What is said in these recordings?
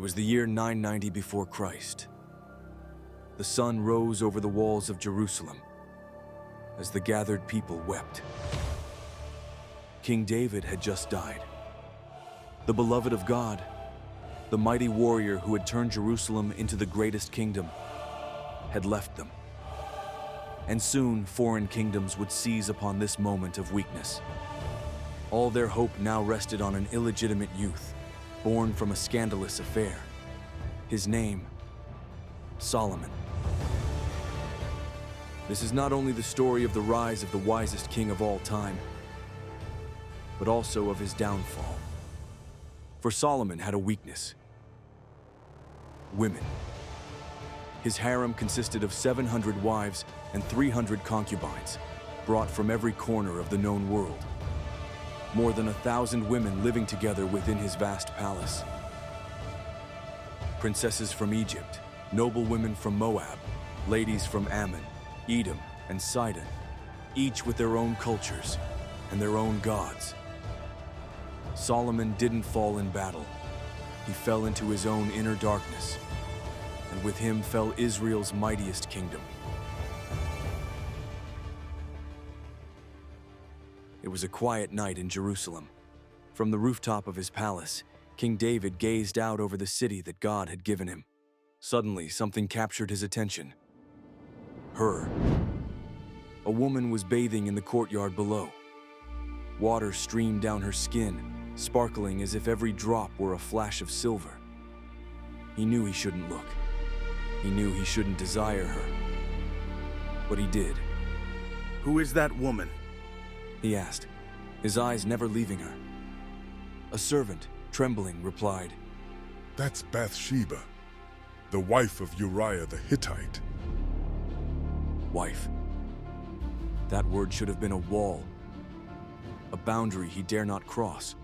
was the year 990 before Christ. The sun rose over the walls of Jerusalem as the gathered people wept. King David had just died. The beloved of God, the mighty warrior who had turned Jerusalem into the greatest kingdom, had left them. And soon foreign kingdoms would seize upon this moment of weakness. All their hope now rested on an illegitimate youth, born from a scandalous affair. His name, Solomon. This is not only the story of the rise of the wisest king of all time, but also of his downfall. For Solomon had a weakness: women. His harem consisted of 700 wives and 300 concubines, brought from every corner of the known world. More than 1,000 women living together within his vast palace. Princesses from Egypt, noble women from Moab, ladies from Ammon, Edom, and Sidon, each with their own cultures and their own gods. Solomon didn't fall in battle. He fell into his own inner darkness, and with him fell Israel's mightiest kingdom. It was a quiet night in Jerusalem. From the rooftop of his palace, King David gazed out over the city that God had given him. Suddenly, something captured his attention. Her. A woman was bathing in the courtyard below. Water streamed down her skin, sparkling as if every drop were a flash of silver. He knew he shouldn't look. He knew he shouldn't desire her. But he did. "Who is that woman?" he asked, his eyes never leaving her. A servant, trembling, replied, "That's Bathsheba, the wife of Uriah the Hittite." Wife. That word should have been a wall, a boundary he dare not cross.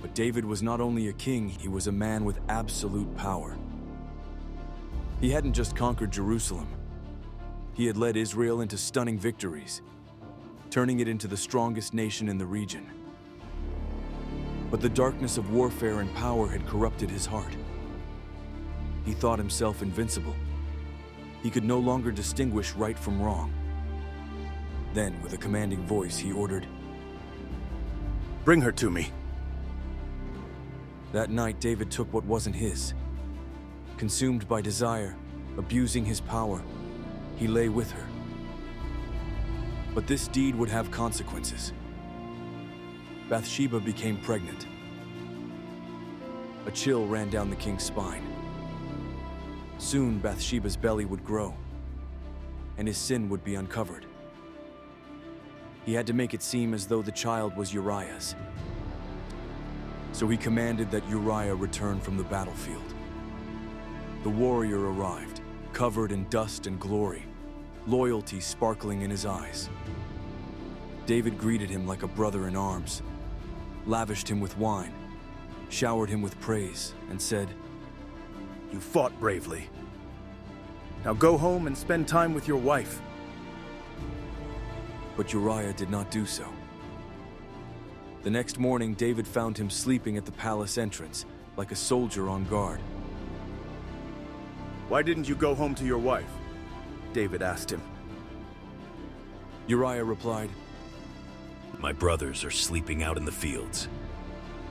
But David was not only a king, he was a man with absolute power. He hadn't just conquered Jerusalem. He had led Israel into stunning victories, turning it into the strongest nation in the region. But the darkness of warfare and power had corrupted his heart. He thought himself invincible. He could no longer distinguish right from wrong. Then, with a commanding voice, he ordered, "Bring her to me." That night, David took what wasn't his. Consumed by desire, abusing his power, he lay with her. But this deed would have consequences. Bathsheba became pregnant. A chill ran down the king's spine. Soon, Bathsheba's belly would grow, and his sin would be uncovered. He had to make it seem as though the child was Uriah's. So he commanded that Uriah return from the battlefield. The warrior arrived, covered in dust and glory, loyalty sparkling in his eyes. David greeted him like a brother in arms, lavished him with wine, showered him with praise, and said, "You fought bravely. Now go home and spend time with your wife." But Uriah did not do so. The next morning, David found him sleeping at the palace entrance, like a soldier on guard. "Why didn't you go home to your wife?" David asked him. Uriah replied, "My brothers are sleeping out in the fields.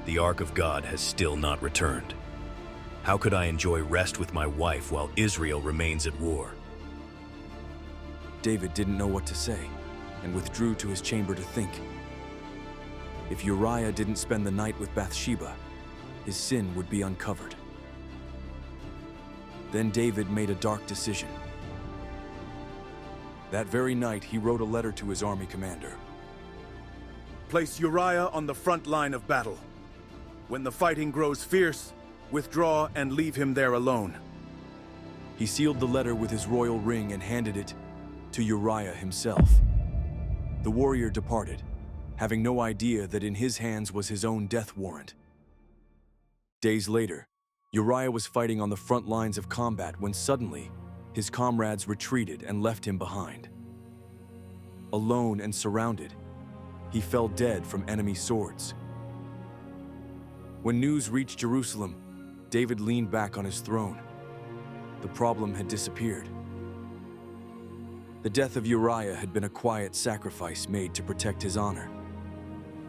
The ark of God has still not returned. How could I enjoy rest with my wife while Israel remains at war?" David didn't know what to say, and withdrew to his chamber to think. If Uriah didn't spend the night with Bathsheba, his sin would be uncovered. Then David made a dark decision. That very night, he wrote a letter to his army commander. "Place Uriah on the front line of battle. When the fighting grows fierce, withdraw and leave him there alone." He sealed the letter with his royal ring and handed it to Uriah himself. The warrior departed, having no idea that in his hands was his own death warrant. Days later, Uriah was fighting on the front lines of combat when suddenly, his comrades retreated and left him behind. Alone and surrounded, he fell dead from enemy swords. When news reached Jerusalem, David leaned back on his throne. The problem had disappeared. The death of Uriah had been a quiet sacrifice made to protect his honor.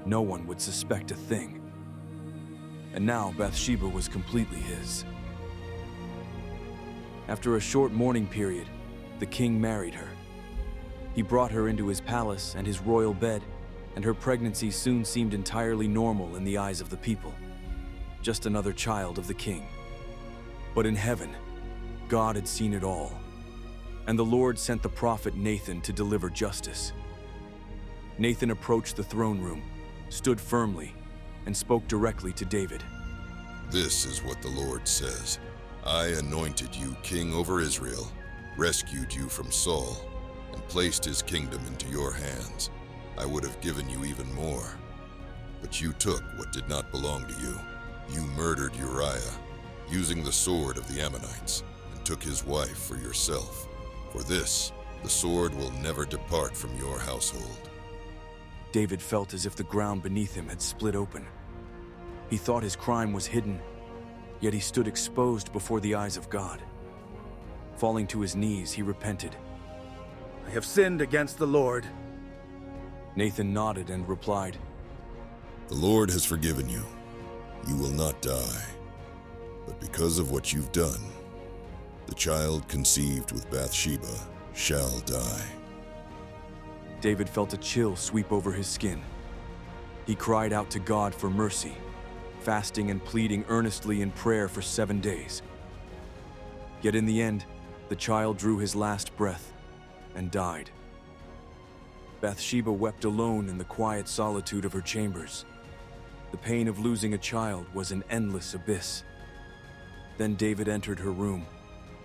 No one would suspect a thing. And now Bathsheba was completely his. After a short mourning period, the king married her. He brought her into his palace and his royal bed, and her pregnancy soon seemed entirely normal in the eyes of the people. Just another child of the king. But in heaven, God had seen it all, and the Lord sent the prophet Nathan to deliver justice. Nathan approached the throne room, stood firmly, and spoke directly to David. This is what the Lord says. I anointed you king over Israel, rescued you from Saul, and placed his kingdom into your hands. I would have given you even more. But you took what did not belong to you. You murdered Uriah, using the sword of the Ammonites, and took his wife for yourself. For this, the sword will never depart from your household. David felt as if the ground beneath him had split open. He thought his crime was hidden, yet he stood exposed before the eyes of God. Falling to his knees, he repented. I have sinned against the Lord. Nathan nodded and replied, The Lord has forgiven you. You will not die. But because of what you've done, the child conceived with Bathsheba shall die. David felt a chill sweep over his skin. He cried out to God for mercy, fasting and pleading earnestly in prayer for 7 days. Yet in the end, the child drew his last breath and died. Bathsheba wept alone in the quiet solitude of her chambers. The pain of losing a child was an endless abyss. Then David entered her room,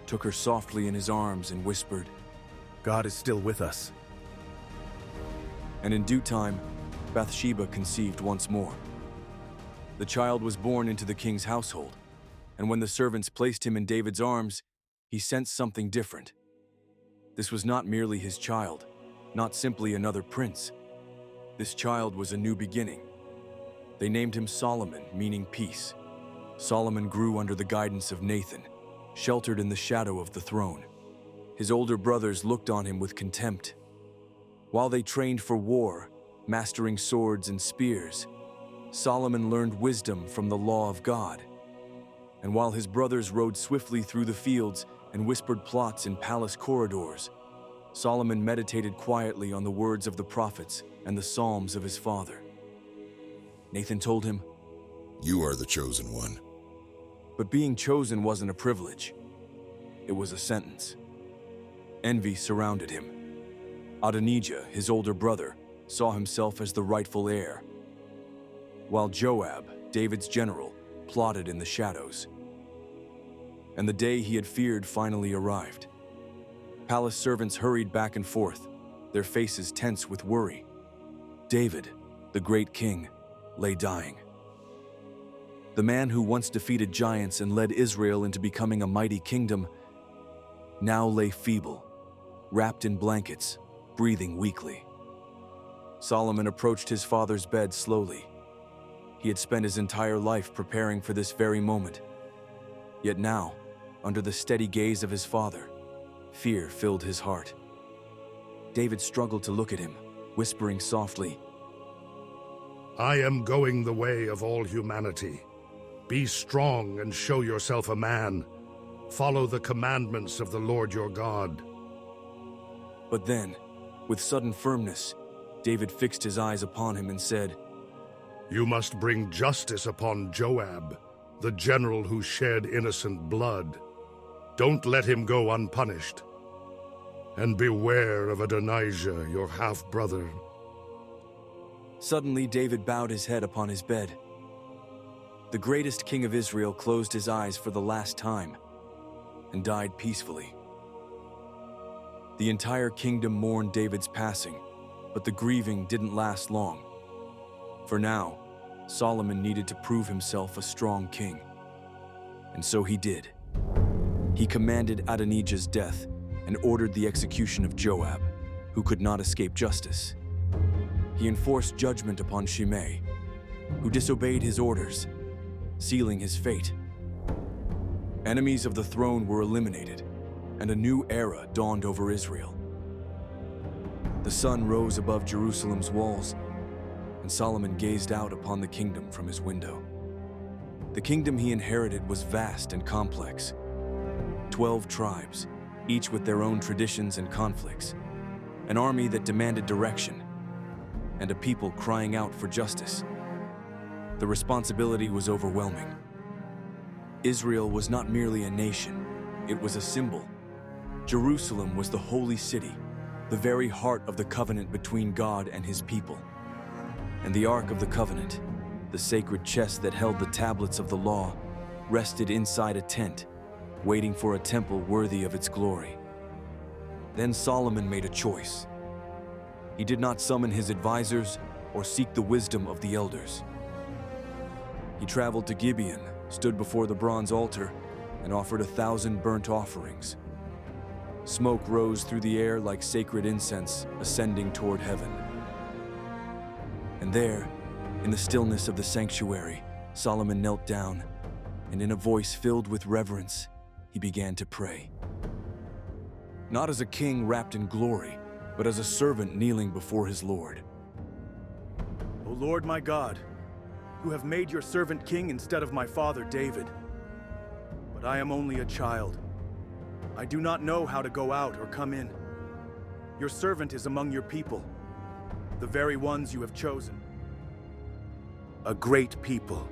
took her softly in his arms and whispered, God is still with us. And in due time, Bathsheba conceived once more. The child was born into the king's household, and when the servants placed him in David's arms, he sensed something different. This was not merely his child, not simply another prince. This child was a new beginning. They named him Solomon, meaning peace. Solomon grew under the guidance of Nathan, sheltered in the shadow of the throne. His older brothers looked on him with contempt. While they trained for war, mastering swords and spears, Solomon learned wisdom from the law of God. And while his brothers rode swiftly through the fields and whispered plots in palace corridors, Solomon meditated quietly on the words of the prophets and the psalms of his father. Nathan told him, You are the chosen one. But being chosen wasn't a privilege. It was a sentence. Envy surrounded him. Adonijah, his older brother, saw himself as the rightful heir, while Joab, David's general, plotted in the shadows. And the day he had feared finally arrived. Palace servants hurried back and forth, their faces tense with worry. David, the great king, lay dying. The man who once defeated giants and led Israel into becoming a mighty kingdom now lay feeble, wrapped in blankets, breathing weakly. Solomon approached his father's bed slowly. He had spent his entire life preparing for this very moment. Yet now, under the steady gaze of his father, fear filled his heart. David struggled to look at him, whispering softly, I am going the way of all humanity. Be strong and show yourself a man. Follow the commandments of the Lord your God. But then, with sudden firmness, David fixed his eyes upon him and said, You must bring justice upon Joab, the general who shed innocent blood. Don't let him go unpunished. And beware of Adonijah, your half-brother. Suddenly, David bowed his head upon his bed. The greatest king of Israel closed his eyes for the last time and died peacefully. The entire kingdom mourned David's passing, but the grieving didn't last long. For now, Solomon needed to prove himself a strong king. And so he did. He commanded Adonijah's death and ordered the execution of Joab, who could not escape justice. He enforced judgment upon Shimei, who disobeyed his orders, sealing his fate. Enemies of the throne were eliminated, and a new era dawned over Israel. The sun rose above Jerusalem's walls, and Solomon gazed out upon the kingdom from his window. The kingdom he inherited was vast and complex. 12 tribes, each with their own traditions and conflicts, an army that demanded direction, and a people crying out for justice. The responsibility was overwhelming. Israel was not merely a nation, it was a symbol. Jerusalem was the holy city, the very heart of the covenant between God and his people. And the Ark of the Covenant, the sacred chest that held the tablets of the law, rested inside a tent, waiting for a temple worthy of its glory. Then Solomon made a choice. He did not summon his advisors or seek the wisdom of the elders. He traveled to Gibeon, stood before the bronze altar, and offered 1,000 burnt offerings. Smoke rose through the air like sacred incense ascending toward heaven. And there, in the stillness of the sanctuary, Solomon knelt down, and in a voice filled with reverence, he began to pray. Not as a king wrapped in glory, but as a servant kneeling before his Lord. O Lord my God, who have made your servant king instead of my father David. But I am only a child. I do not know how to go out or come in. Your servant is among your people, the very ones you have chosen. A great people,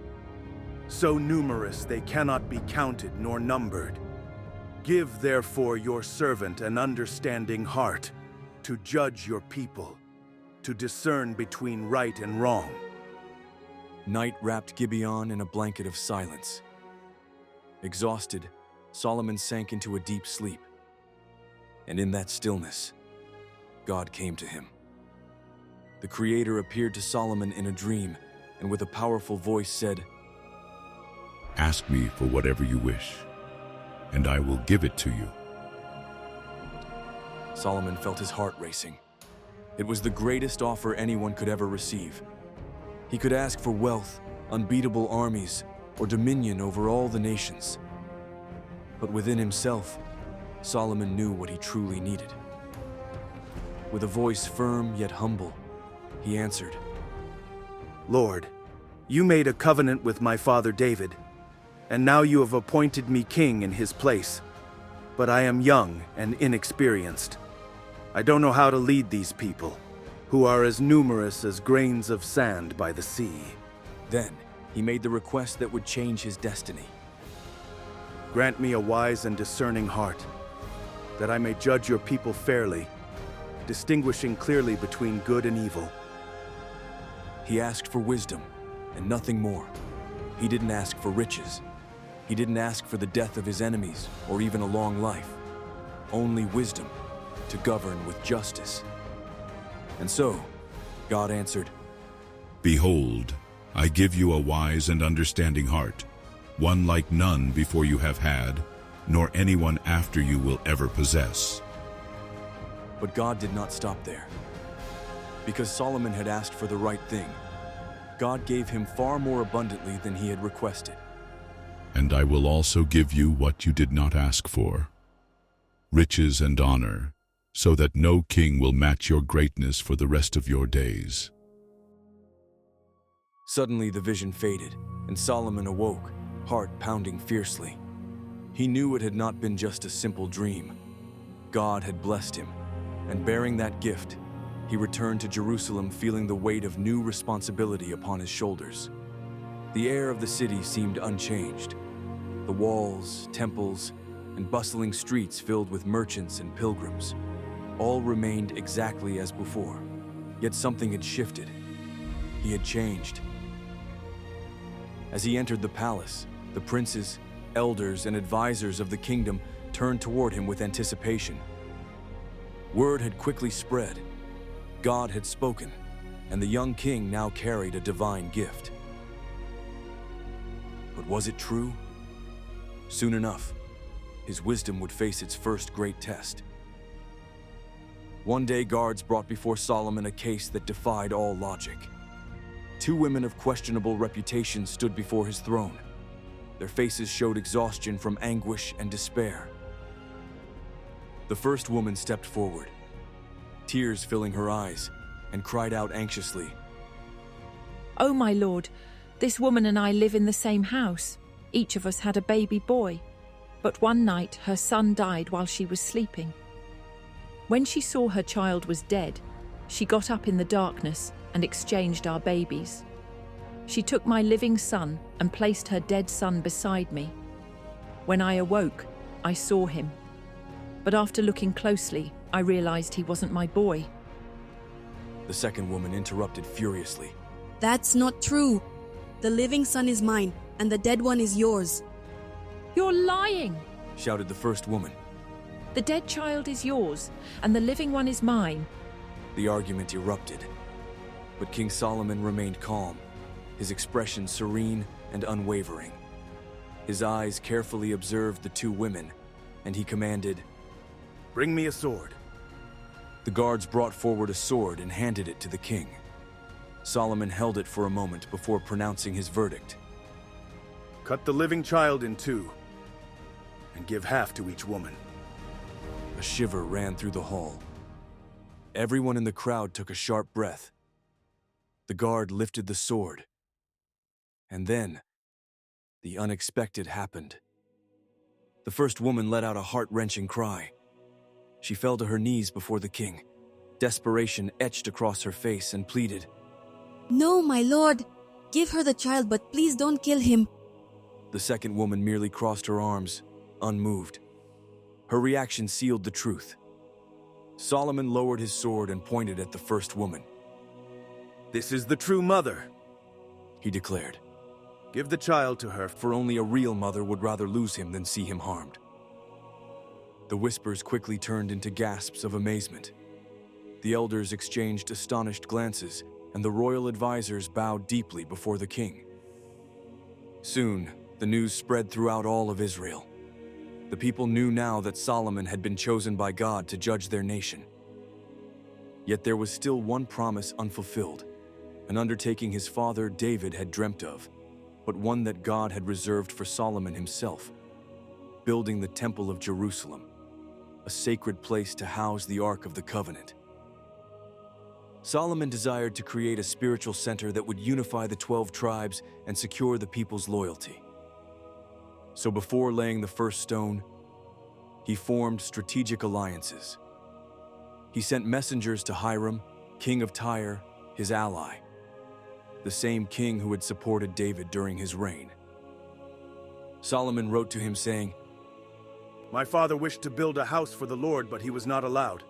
so numerous they cannot be counted nor numbered. Give therefore your servant an understanding heart to judge your people, to discern between right and wrong. Night wrapped Gibeon in a blanket of silence. Exhausted, Solomon sank into a deep sleep. And in that stillness, God came to him. The Creator appeared to Solomon in a dream, and with a powerful voice said, "Ask me for whatever you wish, and I will give it to you." Solomon felt his heart racing. It was the greatest offer anyone could ever receive. He could ask for wealth, unbeatable armies, or dominion over all the nations. But within himself, Solomon knew what he truly needed. With a voice firm yet humble, he answered, Lord, you made a covenant with my father David, and now you have appointed me king in his place. But I am young and inexperienced. I don't know how to lead these people, who are as numerous as grains of sand by the sea. Then he made the request that would change his destiny. Grant me a wise and discerning heart, that I may judge your people fairly, distinguishing clearly between good and evil. He asked for wisdom, and nothing more. He didn't ask for riches. He didn't ask for the death of his enemies, or even a long life. Only wisdom to govern with justice. And so, God answered, "Behold, I give you a wise and understanding heart, one like none before you have had, nor anyone after you will ever possess." But God did not stop there. Because Solomon had asked for the right thing, God gave him far more abundantly than he had requested. "And I will also give you what you did not ask for, riches and honor, so that no king will match your greatness for the rest of your days." Suddenly the vision faded, and Solomon awoke, heart pounding fiercely. He knew it had not been just a simple dream. God had blessed him, and bearing that gift, he returned to Jerusalem feeling the weight of new responsibility upon his shoulders. The air of the city seemed unchanged. The walls, temples, and bustling streets filled with merchants and pilgrims all remained exactly as before. Yet something had shifted. He had changed. As he entered the palace, the princes, elders, and advisors of the kingdom turned toward him with anticipation. Word had quickly spread. God had spoken, and the young king now carried a divine gift. But was it true? Soon enough, his wisdom would face its first great test. One day, guards brought before Solomon a case that defied all logic. Two women of questionable reputation stood before his throne. Their faces showed exhaustion from anguish and despair. The first woman stepped forward, tears filling her eyes, and cried out anxiously, "Oh, my lord, this woman and I live in the same house. Each of us had a baby boy, but one night her son died while she was sleeping. When she saw her child was dead, she got up in the darkness and exchanged our babies. She took my living son and placed her dead son beside me. When I awoke, I saw him. But after looking closely, I realized he wasn't my boy." The second woman interrupted furiously. "That's not true. The living son is mine, and the dead one is yours." "You're lying!" shouted the first woman. "The dead child is yours, and the living one is mine." The argument erupted, but King Solomon remained calm, his expression serene and unwavering. His eyes carefully observed the two women, and he commanded, Bring me a sword. The guards brought forward a sword and handed it to the king. Solomon held it for a moment before pronouncing his verdict. Cut the living child in two, and give half to each woman. A shiver ran through the hall. Everyone in the crowd took a sharp breath. The guard lifted the sword. And then, the unexpected happened. The first woman let out a heart-wrenching cry. She fell to her knees before the king. Desperation etched across her face and pleaded, "No, my lord. Give her the child, but please don't kill him." The second woman merely crossed her arms, unmoved. Her reaction sealed the truth. Solomon lowered his sword and pointed at the first woman. This is the true mother, he declared. Give the child to her, For only a real mother would rather lose him than see him harmed. The whispers quickly turned into gasps of amazement. The elders exchanged astonished glances, and the royal advisors bowed deeply before the king. Soon, the news spread throughout all of Israel. The people knew now that Solomon had been chosen by God to judge their nation. Yet there was still one promise unfulfilled, an undertaking his father David had dreamt of, but one that God had reserved for Solomon himself, building the Temple of Jerusalem, a sacred place to house the Ark of the Covenant. Solomon desired to create a spiritual center that would unify the 12 tribes and secure the people's loyalty. So before laying the first stone, he formed strategic alliances. He sent messengers to Hiram, king of Tyre, his ally, the same king who had supported David during his reign. Solomon wrote to him saying, My father wished to build a house for the Lord, but he was not allowed.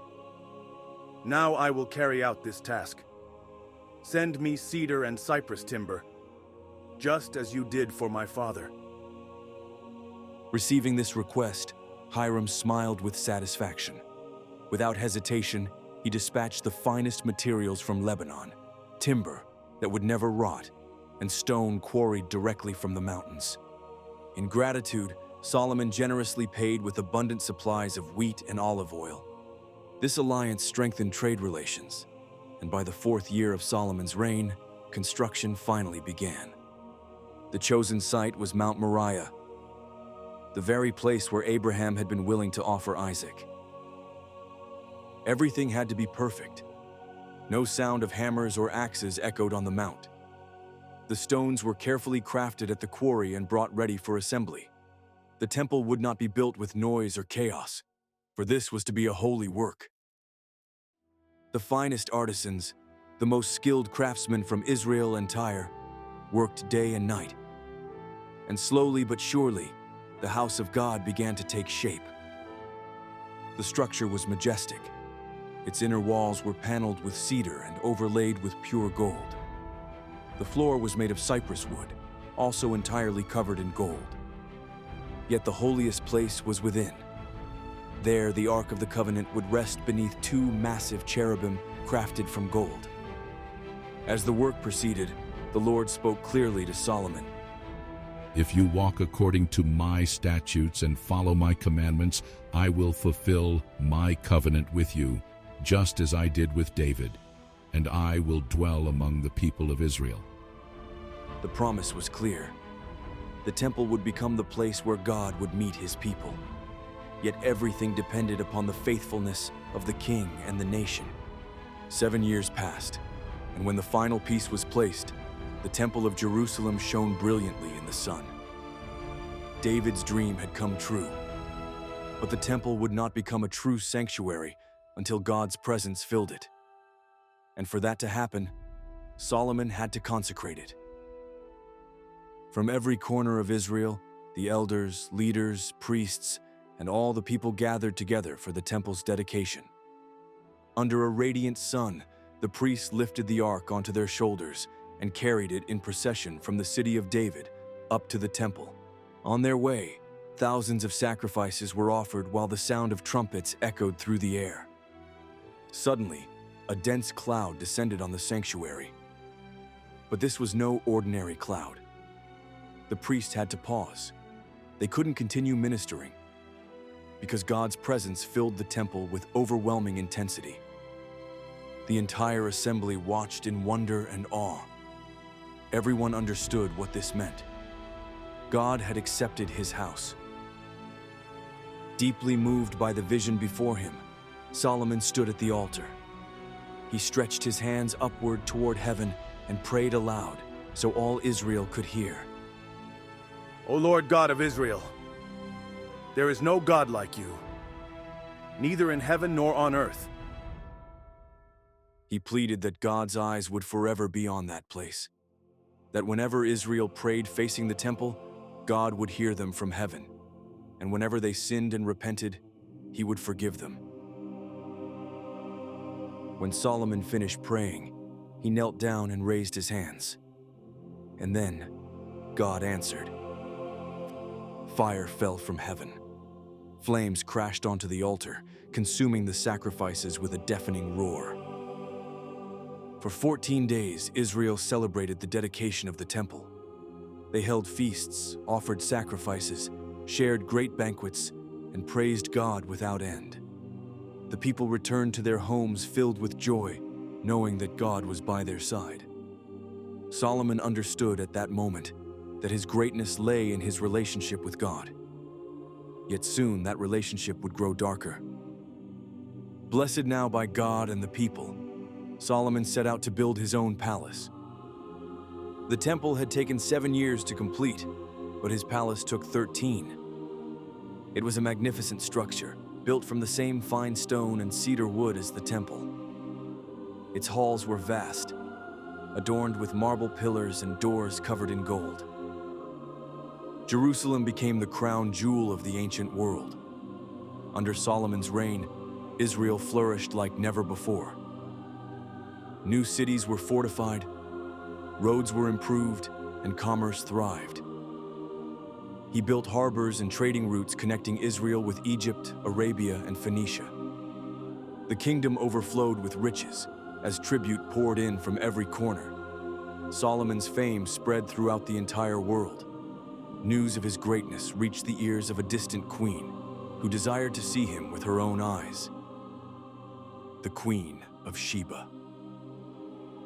Now I will carry out this task. Send me cedar and cypress timber, just as you did for my father. Receiving this request, Hiram smiled with satisfaction. Without hesitation, he dispatched the finest materials from Lebanon, timber that would never rot, and stone quarried directly from the mountains. In gratitude, Solomon generously paid with abundant supplies of wheat and olive oil. This alliance strengthened trade relations, and by the 4th year of Solomon's reign, construction finally began. The chosen site was Mount Moriah, the very place where Abraham had been willing to offer Isaac. Everything had to be perfect. No sound of hammers or axes echoed on the mount. The stones were carefully crafted at the quarry and brought ready for assembly. The temple would not be built with noise or chaos, for this was to be a holy work. The finest artisans, the most skilled craftsmen from Israel and Tyre, worked day and night. And slowly but surely, the house of God began to take shape. The structure was majestic. Its inner walls were paneled with cedar and overlaid with pure gold. The floor was made of cypress wood, also entirely covered in gold. Yet the holiest place was within. There, the Ark of the Covenant would rest beneath 2 massive cherubim crafted from gold. As the work proceeded, the Lord spoke clearly to Solomon. If you walk according to my statutes and follow my commandments, I will fulfill my covenant with you, just as I did with David, and I will dwell among the people of Israel. The promise was clear. the temple would become the place where God would meet his people. Yet everything depended upon the faithfulness of the king and the nation. 7 years passed, and when the final piece was placed, the Temple of Jerusalem shone brilliantly in the sun. David's dream had come true, but the temple would not become a true sanctuary until God's presence filled it. And for that to happen, Solomon had to consecrate it. From every corner of Israel, the elders, leaders, priests, and all the people gathered together for the temple's dedication. Under a radiant sun, the priests lifted the ark onto their shoulders and carried it in procession from the city of David up to the temple. On their way, thousands of sacrifices were offered while the sound of trumpets echoed through the air. Suddenly, a dense cloud descended on the sanctuary. But this was no ordinary cloud. The priests had to pause. They couldn't continue ministering because God's presence filled the temple with overwhelming intensity. The entire assembly watched in wonder and awe. Everyone understood what this meant. God had accepted his house. Deeply moved by the vision before him, Solomon stood at the altar. He stretched his hands upward toward heaven and prayed aloud so all Israel could hear. O Lord God of Israel, there is no God like you, neither in heaven nor on earth. He pleaded that God's eyes would forever be on that place, that whenever Israel prayed facing the temple, God would hear them from heaven, and whenever they sinned and repented, he would forgive them. When Solomon finished praying, he knelt down and raised his hands. And then, God answered. Fire fell from heaven. Flames crashed onto the altar, consuming the sacrifices with a deafening roar. For 14 days, Israel celebrated the dedication of the temple. They held feasts, offered sacrifices, shared great banquets, and praised God without end. The people returned to their homes filled with joy, knowing that God was by their side. Solomon understood at that moment that his greatness lay in his relationship with God. Yet soon that relationship would grow darker. Blessed now by God and the people, Solomon set out to build his own palace. The temple had taken 7 years to complete, but his palace took 13. It was a magnificent structure, built from the same fine stone and cedar wood as the temple. Its halls were vast, adorned with marble pillars and doors covered in gold. Jerusalem became the crown jewel of the ancient world. Under Solomon's reign, Israel flourished like never before. New cities were fortified, roads were improved, and commerce thrived. He built harbors and trading routes connecting Israel with Egypt, Arabia, and Phoenicia. The kingdom overflowed with riches as tribute poured in from every corner. Solomon's fame spread throughout the entire world. News of his greatness reached the ears of a distant queen who desired to see him with her own eyes. The Queen of Sheba.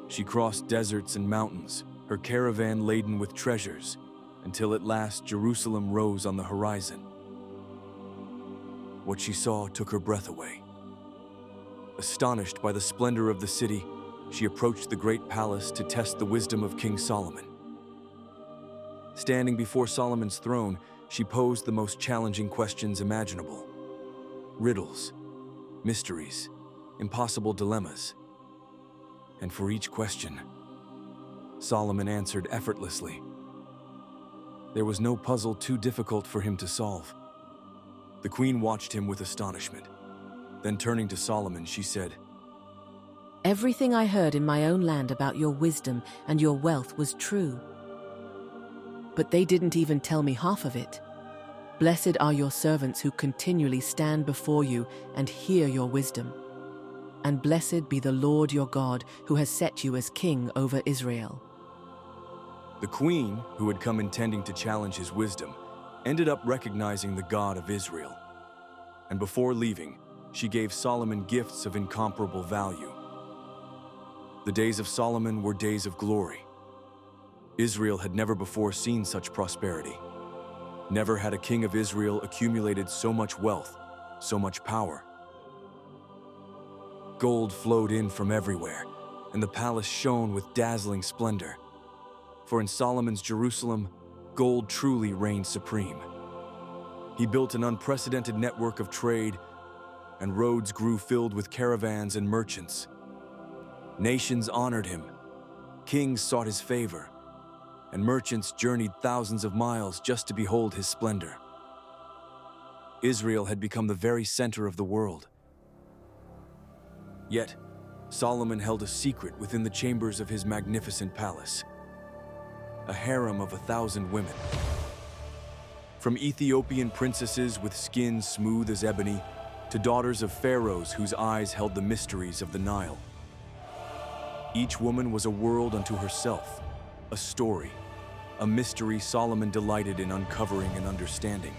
She crossed deserts and mountains, her caravan laden with treasures, until at last Jerusalem rose on the horizon. What she saw took her breath away. Astonished by the splendor of the city, she approached the great palace to test the wisdom of King Solomon. Standing before Solomon's throne, she posed the most challenging questions imaginable. Riddles, mysteries, impossible dilemmas. And for each question, Solomon answered effortlessly. There was no puzzle too difficult for him to solve. The queen watched him with astonishment. Then turning to Solomon, she said, Everything I heard in my own land about your wisdom and your wealth was true. But they didn't even tell me half of it. Blessed are your servants who continually stand before you and hear your wisdom. And blessed be the Lord your God who has set you as king over Israel. The queen, who had come intending to challenge his wisdom, ended up recognizing the God of Israel. And before leaving, she gave Solomon gifts of incomparable value. The days of Solomon were days of glory. Israel had never before seen such prosperity. Never had a king of Israel accumulated so much wealth, so much power. Gold flowed in from everywhere, and the palace shone with dazzling splendor. For in Solomon's Jerusalem, gold truly reigned supreme. He built an unprecedented network of trade, and roads grew filled with caravans and merchants. Nations honored him, kings sought his favor, and merchants journeyed thousands of miles just to behold his splendor. Israel had become the very center of the world. Yet, Solomon held a secret within the chambers of his magnificent palace. A harem of 1,000 women. From Ethiopian princesses with skins smooth as ebony, to daughters of pharaohs whose eyes held the mysteries of the Nile. Each woman was a world unto herself, a story, a mystery Solomon delighted in uncovering and understanding.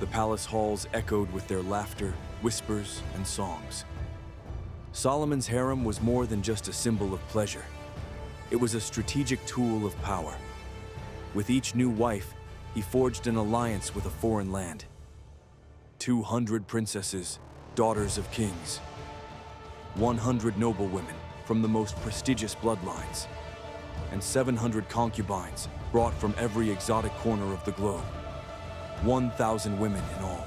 The palace halls echoed with their laughter, whispers, and songs. Solomon's harem was more than just a symbol of pleasure. It was a strategic tool of power. With each new wife, he forged an alliance with a foreign land. 200 princesses, daughters of kings. 100 noblewomen from the most prestigious bloodlines. And 700 concubines brought from every exotic corner of the globe. 1,000 women in all.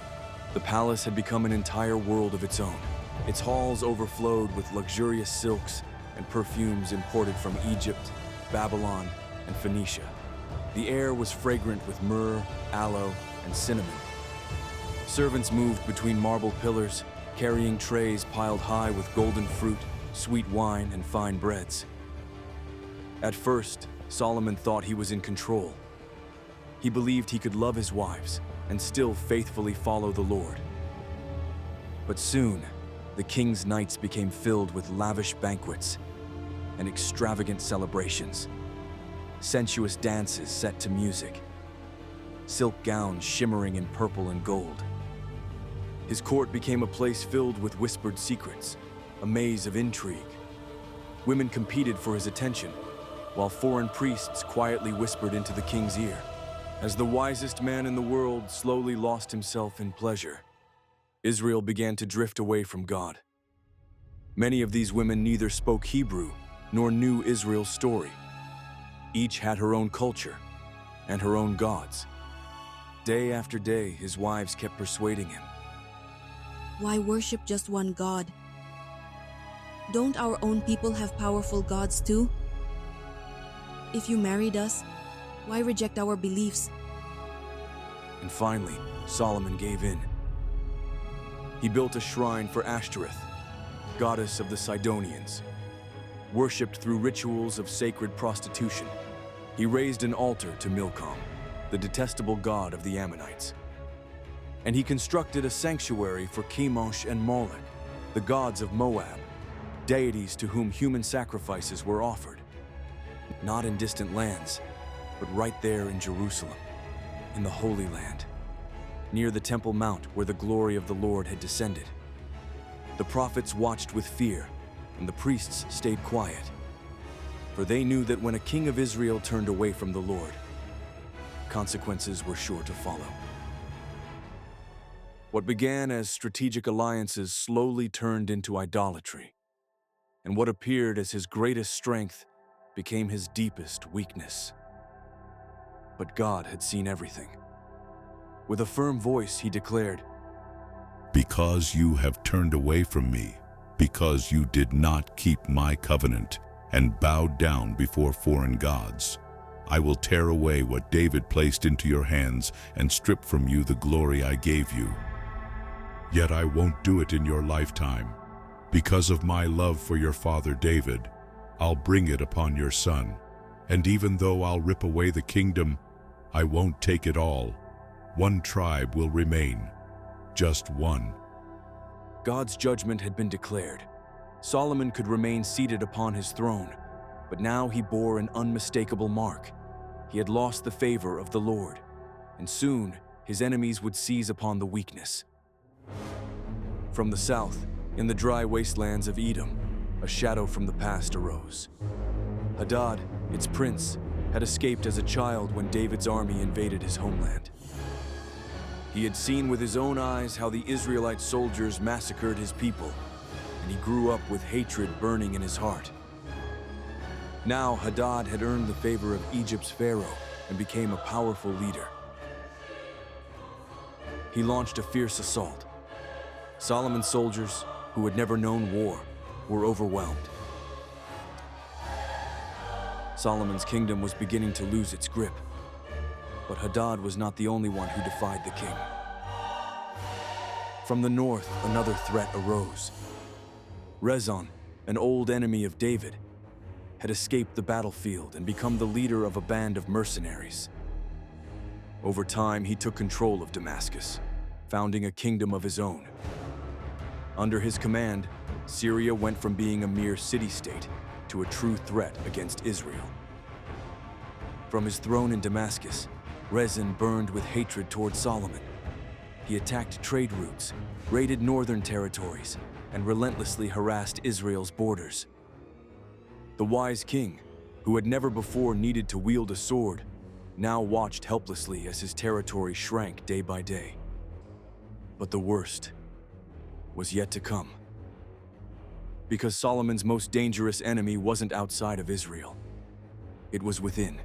The palace had become an entire world of its own. Its halls overflowed with luxurious silks and perfumes imported from Egypt, Babylon, and Phoenicia. The air was fragrant with myrrh, aloe, and cinnamon. Servants moved between marble pillars, carrying trays piled high with golden fruit, sweet wine, and fine breads. At first, Solomon thought he was in control. He believed he could love his wives and still faithfully follow the Lord. But soon, the king's nights became filled with lavish banquets and extravagant celebrations, sensuous dances set to music, silk gowns shimmering in purple and gold. His court became a place filled with whispered secrets, a maze of intrigue. Women competed for his attention, while foreign priests quietly whispered into the king's ear. As the wisest man in the world slowly lost himself in pleasure, Israel began to drift away from God. Many of these women neither spoke Hebrew nor knew Israel's story. Each had her own culture and her own gods. Day after day, his wives kept persuading him. Why worship just one God? Don't our own people have powerful gods too? If you married us, why reject our beliefs? And finally, Solomon gave in. He built a shrine for Ashtoreth, goddess of the Sidonians. Worshipped through rituals of sacred prostitution, he raised an altar to Milcom, the detestable god of the Ammonites. And he constructed a sanctuary for Chemosh and Molech, the gods of Moab, deities to whom human sacrifices were offered. Not in distant lands, but right there in Jerusalem, in the Holy Land, near the Temple Mount where the glory of the Lord had descended. The prophets watched with fear, and the priests stayed quiet, for they knew that when a king of Israel turned away from the Lord, consequences were sure to follow. What began as strategic alliances slowly turned into idolatry, and what appeared as his greatest strength became his deepest weakness. But God had seen everything. With a firm voice, he declared, Because you have turned away from me, because you did not keep my covenant and bowed down before foreign gods, I will tear away what David placed into your hands and strip from you the glory I gave you. Yet I won't do it in your lifetime. Because of my love for your father David, I'll bring it upon your son. And even though I'll rip away the kingdom, I won't take it all. One tribe will remain, just one. God's judgment had been declared. Solomon could remain seated upon his throne, but now he bore an unmistakable mark. He had lost the favor of the Lord, and soon his enemies would seize upon the weakness. From the south, in the dry wastelands of Edom, a shadow from the past arose. Hadad, its prince, had escaped as a child when David's army invaded his homeland. He had seen with his own eyes how the Israelite soldiers massacred his people, and he grew up with hatred burning in his heart. Now Hadad had earned the favor of Egypt's pharaoh and became a powerful leader. He launched a fierce assault. Solomon's soldiers, who had never known war, were overwhelmed. Solomon's kingdom was beginning to lose its grip, but Hadad was not the only one who defied the king. From the north, another threat arose. Rezon, an old enemy of David, had escaped the battlefield and become the leader of a band of mercenaries. Over time, he took control of Damascus, founding a kingdom of his own. Under his command, Syria went from being a mere city-state to a true threat against Israel. From his throne in Damascus, Rezin burned with hatred toward Solomon. He attacked trade routes, raided northern territories, and relentlessly harassed Israel's borders. The wise king, who had never before needed to wield a sword, now watched helplessly as his territory shrank day by day. But the worst was yet to come. Because Solomon's most dangerous enemy wasn't outside of Israel. It was within.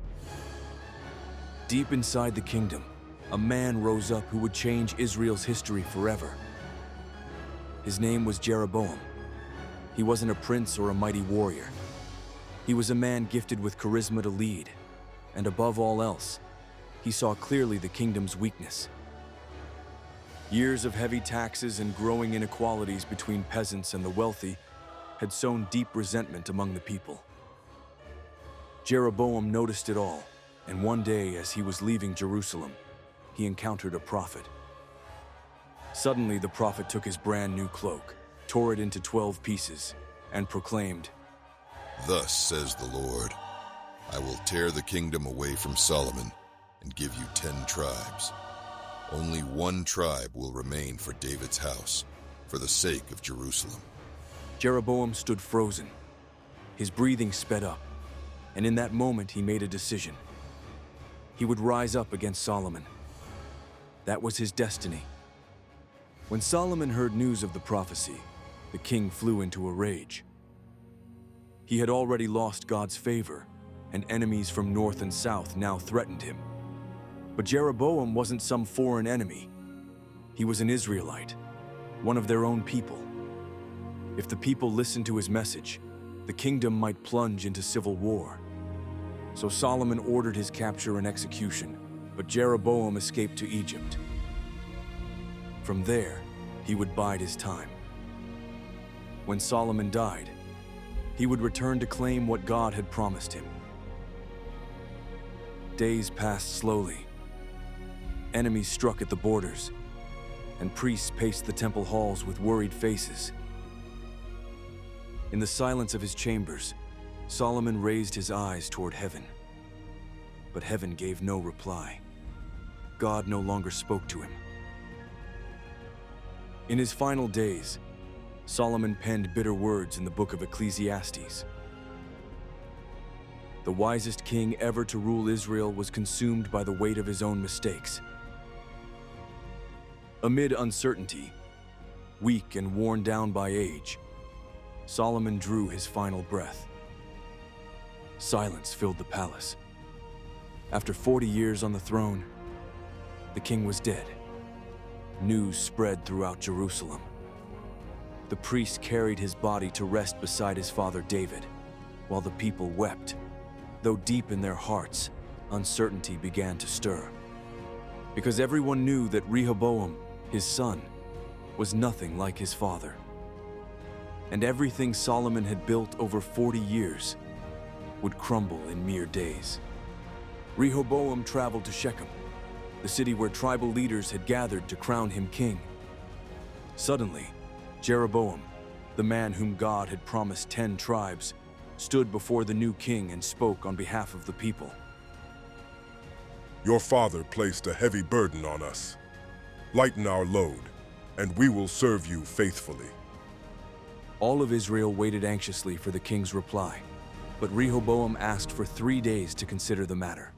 Deep inside the kingdom, a man rose up who would change Israel's history forever. His name was Jeroboam. He wasn't a prince or a mighty warrior. He was a man gifted with charisma to lead, and above all else, he saw clearly the kingdom's weakness. Years of heavy taxes and growing inequalities between peasants and the wealthy had sown deep resentment among the people. Jeroboam noticed it all, and one day as he was leaving Jerusalem, he encountered a prophet. Suddenly, the prophet took his brand new cloak, tore it into 12 pieces, and proclaimed, "Thus says the Lord, I will tear the kingdom away from Solomon and give you 10 tribes. Only one tribe will remain for David's house, for the sake of Jerusalem." Jeroboam stood frozen. His breathing sped up, and in that moment he made a decision. He would rise up against Solomon. That was his destiny. When Solomon heard news of the prophecy, the king flew into a rage. He had already lost God's favor, and enemies from north and south now threatened him. But Jeroboam wasn't some foreign enemy. He was an Israelite, one of their own people. If the people listened to his message, the kingdom might plunge into civil war. So Solomon ordered his capture and execution, but Jeroboam escaped to Egypt. From there, he would bide his time. When Solomon died, he would return to claim what God had promised him. Days passed slowly. Enemies struck at the borders, and priests paced the temple halls with worried faces. In the silence of his chambers, Solomon raised his eyes toward heaven. But heaven gave no reply. God no longer spoke to him. In his final days, Solomon penned bitter words in the book of Ecclesiastes. The wisest king ever to rule Israel was consumed by the weight of his own mistakes. Amid uncertainty, weak and worn down by age, Solomon drew his final breath. Silence filled the palace. After 40 years on the throne, the king was dead. News spread throughout Jerusalem. The priests carried his body to rest beside his father David, while the people wept. Though deep in their hearts, uncertainty began to stir. Because everyone knew that Rehoboam, his son, was nothing like his father. And everything Solomon had built over 40 years would crumble in mere days. Rehoboam traveled to Shechem, the city where tribal leaders had gathered to crown him king. Suddenly, Jeroboam, the man whom God had promised 10 tribes, stood before the new king and spoke on behalf of the people. Your father placed a heavy burden on us. Lighten our load, and we will serve you faithfully. All of Israel waited anxiously for the king's reply, but Rehoboam asked for 3 days to consider the matter.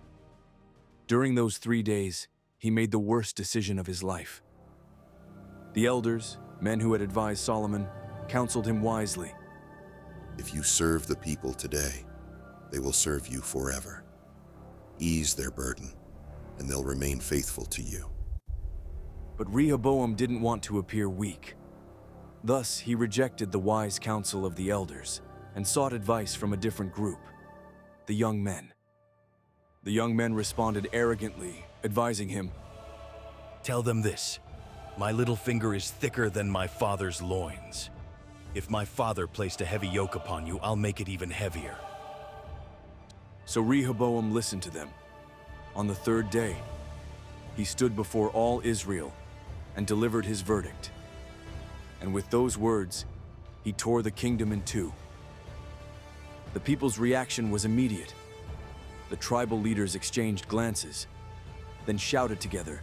During those 3 days, he made the worst decision of his life. The elders, men who had advised Solomon, counseled him wisely. If you serve the people today, they will serve you forever. Ease their burden, and they'll remain faithful to you. But Rehoboam didn't want to appear weak. Thus, he rejected the wise counsel of the elders and sought advice from a different group, the young men. The young men responded arrogantly, advising him, Tell them this, my little finger is thicker than my father's loins. If my father placed a heavy yoke upon you, I'll make it even heavier. So Rehoboam listened to them. On the third day, he stood before all Israel and delivered his verdict. And with those words, he tore the kingdom in two. The people's reaction was immediate. The tribal leaders exchanged glances, then shouted together,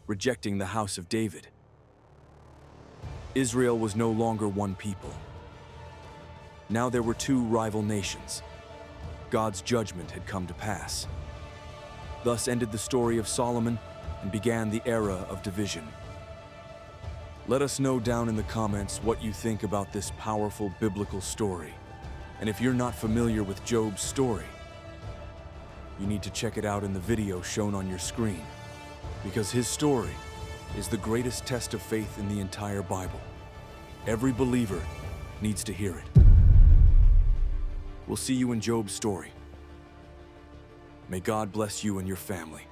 rejecting the house of David. Israel was no longer one people. Now there were two rival nations. God's judgment had come to pass. Thus ended the story of Solomon and began the era of division. Let us know down in the comments what you think about this powerful biblical story. And if you're not familiar with Job's story, you need to check it out in the video shown on your screen, because his story is the greatest test of faith in the entire Bible. Every believer needs to hear it. We'll see you in Job's story. May God bless you and your family.